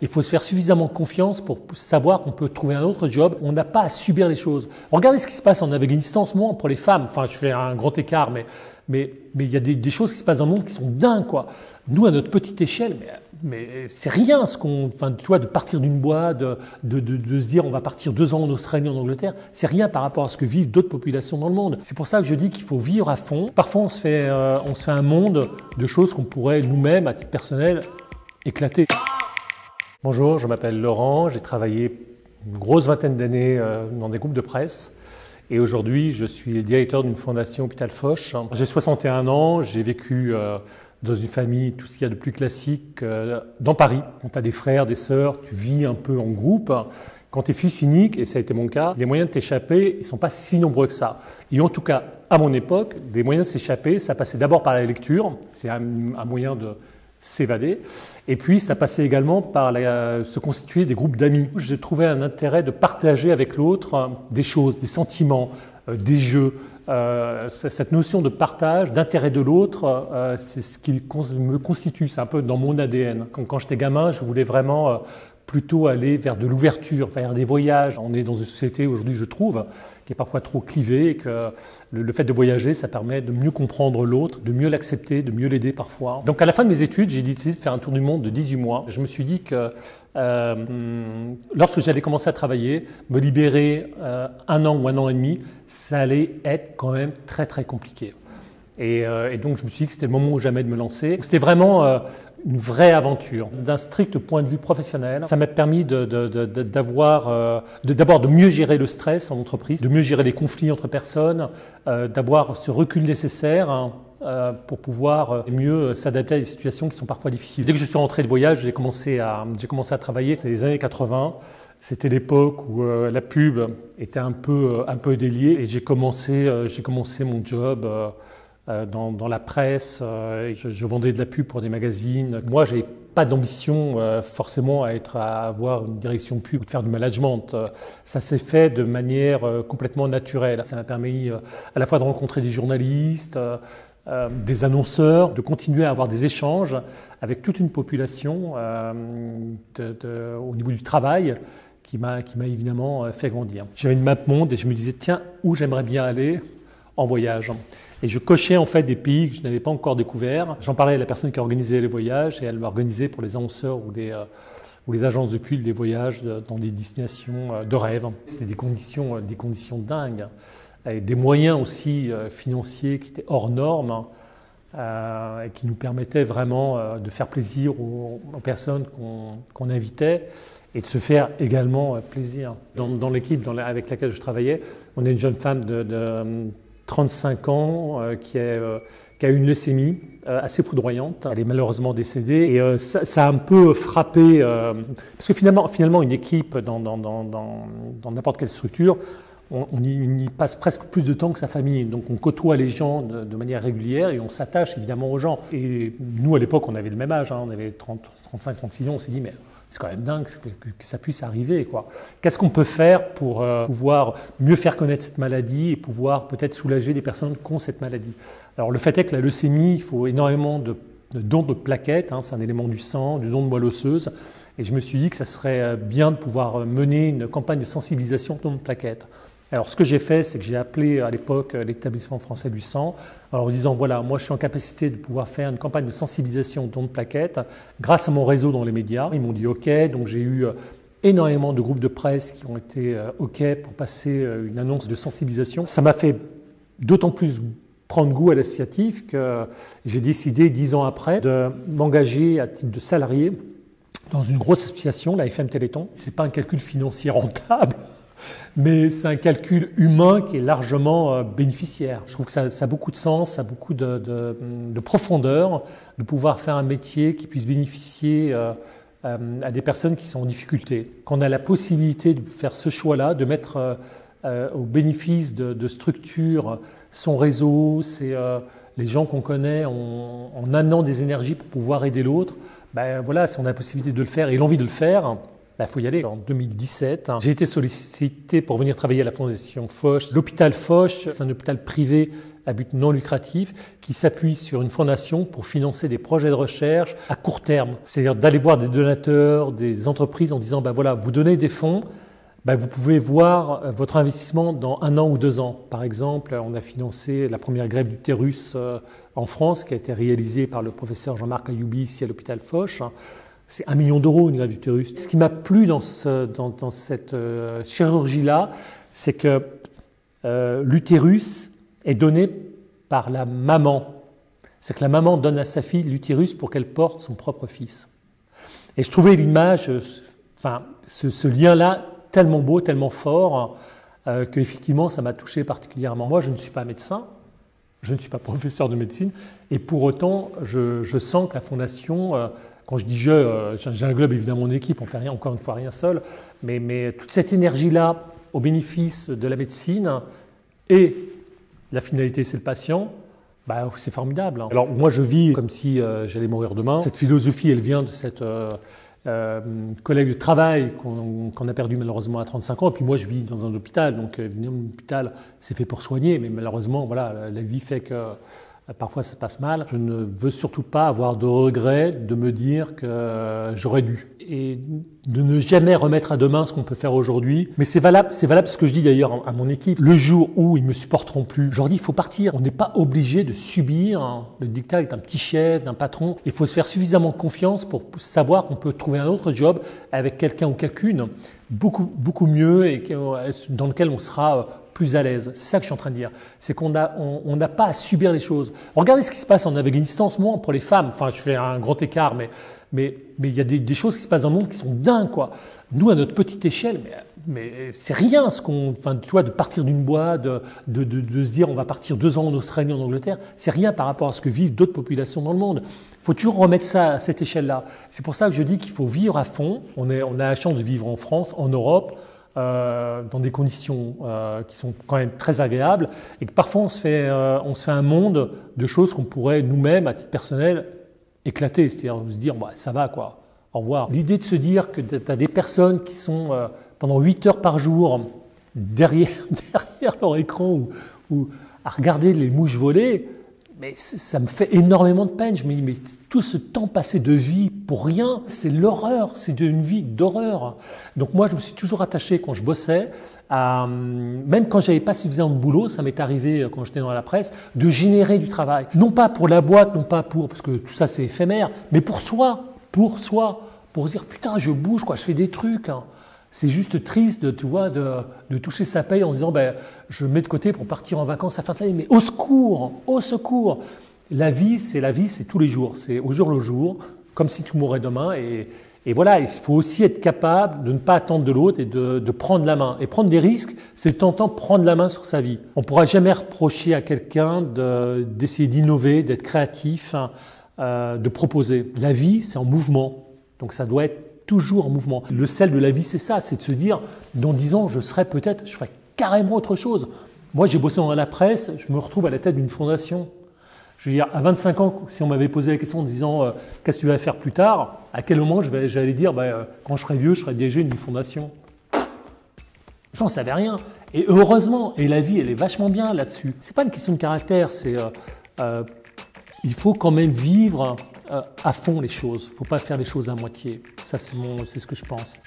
Il faut se faire suffisamment confiance pour savoir qu'on peut trouver un autre job. On n'a pas à subir les choses. Regardez ce qui se passe en Afghanistan en ce moment pour les femmes. Enfin, je fais un grand écart, mais il y a des choses qui se passent dans le monde qui sont dingues, quoi. Nous, à notre petite échelle, mais c'est rien tu vois, de partir d'une boîte, de se dire on va partir 2 ans en Australie, en Angleterre, c'est rien par rapport à ce que vivent d'autres populations dans le monde. C'est pour ça que je dis qu'il faut vivre à fond. Parfois, on se fait un monde de choses qu'on pourrait nous-mêmes, à titre personnel, éclater. Bonjour, je m'appelle Laurent, j'ai travaillé une grosse vingtaine d'années dans des groupes de presse et aujourd'hui je suis le directeur d'une fondation Hôpital Foch. J'ai 61 ans, j'ai vécu dans une famille, tout ce qu'il y a de plus classique, dans Paris. Quand tu as des frères, des sœurs, tu vis un peu en groupe. Quand tu es fils unique, et ça a été mon cas, les moyens de t'échapper, ils ne sont pas si nombreux que ça. Et en tout cas, à mon époque, des moyens de s'échapper, ça passait d'abord par la lecture, c'est un moyen de s'évader. Et puis, ça passait également par se constituer des groupes d'amis. J'ai trouvé un intérêt de partager avec l'autre des choses, des sentiments, des jeux. Cette notion de partage, d'intérêt de l'autre, c'est ce qui me constitue. C'est un peu dans mon ADN. Quand j'étais gamin, je voulais vraiment plutôt aller vers de l'ouverture, faire des voyages. On est dans une société aujourd'hui, je trouve, qui est parfois trop clivée et que le fait de voyager, ça permet de mieux comprendre l'autre, de mieux l'accepter, de mieux l'aider parfois. Donc à la fin de mes études, j'ai décidé de faire un tour du monde de 18 mois. Je me suis dit que lorsque j'allais commencer à travailler, me libérer 1 an ou 1 an et demi, ça allait être quand même très très compliqué. Et donc je me suis dit que c'était le moment ou jamais de me lancer. C'était vraiment une vraie aventure. D'un strict point de vue professionnel, ça m'a permis d'abord de mieux gérer le stress en entreprise, de mieux gérer les conflits entre personnes, d'avoir ce recul nécessaire pour pouvoir mieux s'adapter à des situations qui sont parfois difficiles. Dès que je suis rentré de voyage, j'ai commencé à travailler. C'est les années 80. C'était l'époque où la pub était un peu déliée et j'ai commencé mon job dans la presse. Je vendais de la pub pour des magazines. Moi, j'avais pas d'ambition forcément à avoir une direction pub ou de faire du management. Ça s'est fait de manière complètement naturelle. Ça m'a permis à la fois de rencontrer des journalistes, des annonceurs, de continuer à avoir des échanges avec toute une population au niveau du travail qui m'a évidemment fait grandir. J'avais une map monde et je me disais tiens, où j'aimerais bien aller en voyage. Et je cochais en fait des pays que je n'avais pas encore découverts. J'en parlais à la personne qui organisait les voyages et elle m'organisait pour les annonceurs ou les agences de pub des voyages dans des destinations de rêve. C'était des conditions dingues. Avec des moyens aussi financiers qui étaient hors normes et qui nous permettaient vraiment de faire plaisir aux personnes qu'on invitait et de se faire également plaisir. Dans l'équipe avec laquelle je travaillais, on a une jeune femme de 35 ans qui a eu une leucémie assez foudroyante. Elle est malheureusement décédée et ça a un peu frappé parce que finalement une équipe dans n'importe quelle structure, on y passe presque plus de temps que sa famille. Donc on côtoie les gens de manière régulière et on s'attache évidemment aux gens. Et nous à l'époque on avait le même âge, on avait 35, 36 ans, on s'est dit mais c'est quand même dingue que ça puisse arriver, quoi. Qu'est-ce qu'on peut faire pour pouvoir mieux faire connaître cette maladie et pouvoir peut-être soulager des personnes qui ont cette maladie? Alors le fait est que la leucémie, il faut énormément de dons de plaquettes, c'est un élément du sang, du don de moelle osseuse. Et je me suis dit que ça serait bien de pouvoir mener une campagne de sensibilisation de don de plaquettes. Alors ce que j'ai fait, c'est que j'ai appelé à l'époque l'établissement français du sang en disant voilà, moi je suis en capacité de pouvoir faire une campagne de sensibilisation au don de plaquettes grâce à mon réseau dans les médias. Ils m'ont dit ok, donc j'ai eu énormément de groupes de presse qui ont été ok pour passer une annonce de sensibilisation. Ça m'a fait d'autant plus prendre goût à l'associatif que j'ai décidé 10 ans après de m'engager à titre de salarié dans une grosse association, la FM Téléthon. C'est pas un calcul financier rentable. Mais c'est un calcul humain qui est largement bénéficiaire. Je trouve que ça a beaucoup de sens, ça a beaucoup de profondeur, de pouvoir faire un métier qui puisse bénéficier à des personnes qui sont en difficulté. Quand on a la possibilité de faire ce choix-là, de mettre au bénéfice de structures son réseau, c'est les gens qu'on connaît en amenant des énergies pour pouvoir aider l'autre, voilà, si on a la possibilité de le faire et l'envie de le faire, il faut y aller. En 2017, j'ai été sollicité pour venir travailler à la Fondation Foch. L'hôpital Foch, c'est un hôpital privé à but non lucratif qui s'appuie sur une fondation pour financer des projets de recherche à court terme. C'est-à-dire d'aller voir des donateurs, des entreprises en disant voilà, vous donnez des fonds, vous pouvez voir votre investissement dans 1 an ou 2 ans. Par exemple, on a financé la première greffe d'utérus en France qui a été réalisée par le professeur Jean-Marc Ayoubi ici à l'hôpital Foch. C'est 1 million d'euros une greffe d'utérus. Ce qui m'a plu dans cette chirurgie-là, c'est que l'utérus est donné par la maman. C'est que la maman donne à sa fille l'utérus pour qu'elle porte son propre fils. Et je trouvais l'image, ce lien-là, tellement beau, tellement fort, qu'effectivement, ça m'a touché particulièrement. Moi, je ne suis pas médecin, je ne suis pas professeur de médecine, et pour autant, je sens que la Fondation, quand je dis j'englobe évidemment mon équipe, on ne fait rien, encore une fois, rien seul, mais toute cette énergie-là, au bénéfice de la médecine, et la finalité, c'est le patient, c'est formidable. Alors, moi, je vis comme si j'allais mourir demain. Cette philosophie, elle vient de cette collègue de travail qu'on a perdu malheureusement à 35 ans. Et puis moi, je vis dans un hôpital, donc évidemment, l'hôpital, c'est fait pour soigner, mais malheureusement, la vie fait que parfois ça se passe mal. Je ne veux surtout pas avoir de regret de me dire que j'aurais dû. Et de ne jamais remettre à demain ce qu'on peut faire aujourd'hui. Mais c'est valable ce que je dis d'ailleurs à mon équipe. Le jour où ils ne me supporteront plus, je leur dis il faut partir. On n'est pas obligé de subir le dictat d'un petit chef, d'un patron. Il faut se faire suffisamment confiance pour savoir qu'on peut trouver un autre job avec quelqu'un ou quelqu'une beaucoup mieux et dans lequel on sera plus à l'aise. C'est ça que je suis en train de dire. C'est qu'on n'a pas à subir les choses. Regardez ce qui se passe en Afghanistan en ce moment pour les femmes. Enfin, je fais un grand écart, mais il y a des choses qui se passent dans le monde qui sont dingues, quoi. Nous, à notre petite échelle, mais c'est rien de partir d'une boîte, de se dire on va partir 2 ans en Australie, en Angleterre, c'est rien par rapport à ce que vivent d'autres populations dans le monde. Il faut toujours remettre ça à cette échelle-là. C'est pour ça que je dis qu'il faut vivre à fond. On a la chance de vivre en France, en Europe, dans des conditions qui sont quand même très agréables, et que parfois on se fait un monde de choses qu'on pourrait nous-mêmes, à titre personnel, éclater, c'est-à-dire se dire ça va quoi, au revoir. L'idée de se dire que tu as des personnes qui sont pendant 8 heures par jour derrière leur écran ou à regarder les mouches voler, mais ça me fait énormément de peine. Je me dis mais tout ce temps passé de vie pour rien, c'est l'horreur, c'est une vie d'horreur. Donc moi je me suis toujours attaché quand je bossais, même quand j'avais pas suffisamment de boulot, ça m'est arrivé quand j'étais dans la presse, de générer du travail. Non pas pour la boîte, parce que tout ça c'est éphémère, mais pour soi, pour se dire putain je bouge quoi, je fais des trucs. C'est juste triste de toucher sa paye en se disant je mets de côté pour partir en vacances à la fin de l'année, mais au secours. La vie, c'est tous les jours, c'est au jour le jour, comme si tout mourait demain. Et voilà, il faut aussi être capable de ne pas attendre de l'autre et de prendre la main. Et prendre des risques, c'est de temps en temps prendre la main sur sa vie. On ne pourra jamais reprocher à quelqu'un d'essayer d'innover, d'être créatif, de proposer. La vie, c'est en mouvement, donc ça doit être toujours en mouvement. Le sel de la vie, c'est ça, c'est de se dire, dans 10 ans, je ferai carrément autre chose. Moi, j'ai bossé dans la presse, je me retrouve à la tête d'une fondation. Je veux dire, à 25 ans, si on m'avait posé la question en disant qu'est-ce que tu vas faire plus tard, à quel moment j'allais dire quand je serai vieux, je serai DG d'une fondation. J'en savais rien. Et heureusement, et la vie, elle est vachement bien là-dessus. C'est pas une question de caractère, il faut quand même vivre à fond les choses. Il ne faut pas faire les choses à moitié. Ça, c'est ce que je pense.